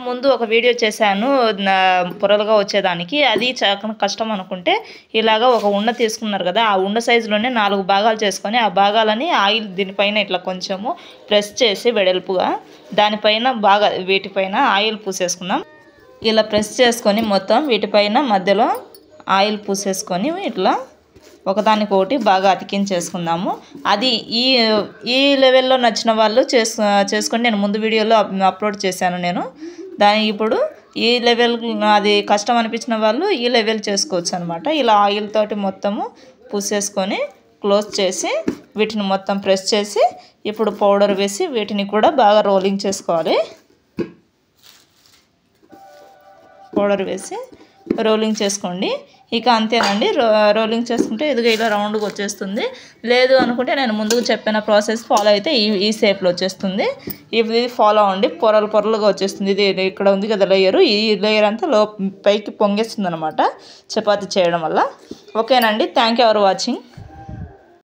ముందు ఒక వీడియో చేశాను పొరలుగా వచ్చేదానికి. అది చాలా కష్టం అనుకుంటే ఇలాగ ఒక ఉండ తీసుకున్నారు కదా, ఆ ఉండ సైజులోనే 4 భాగాలు చేసుకొని ఆ భాగాలని ఆయిల్ దీనిపైన ఇట్లా కొంచెము ప్రెస్ చేసి వెడల్పుగా దానిపైన బాగా వీటిపైన ఆయిల్ పూసేసుకుందాం. ఇలా ప్రెస్ చేసుకొని మొత్తం వీటిపైన మధ్యలో ఆయిల్ పూసేసుకొని ఇట్లా ఒకదానికొకటి బాగా అతికించేసుకుందాము. అది ఈ లెవెల్లో నచ్చిన వాళ్ళు చేసుకొని నేను ముందు వీడియోలో అప్లోడ్ చేశాను నేను. దానికి ఇప్పుడు ఈ లెవెల్ అది కష్టం అనిపించిన వాళ్ళు ఈ లెవెల్ చేసుకోవచ్చు అనమాట. ఇలా ఆయిల్ తోటి మొత్తము పూసేసుకొని క్లోజ్ చేసి వీటిని మొత్తం ప్రెస్ చేసి ఇప్పుడు పౌడర్ వేసి వీటిని కూడా బాగా రోలింగ్ చేసుకోవాలి. పౌడర్ వేసి రోలింగ్ చేసుకోండి. ఇక అంతేనండి. రోలింగ్ చేసుకుంటే ఇదిగో ఇలా రౌండ్గా వచ్చేస్తుంది. లేదు అనుకుంటే నేను ముందుకు చెప్పిన ప్రాసెస్ ఫాలో అయితే ఈ షేప్లో వచ్చేస్తుంది. ఇది ఫాలో అవ్వండి. పొరలుగా వచ్చేస్తుంది. ఇది ఇక్కడ ఉంది కదా లేయరు, ఈ లేయర్ అంతా పైకి పొంగేస్తుంది అనమాట చపాతీ చేయడం వల్ల. ఓకేనండి. Thank you for watching.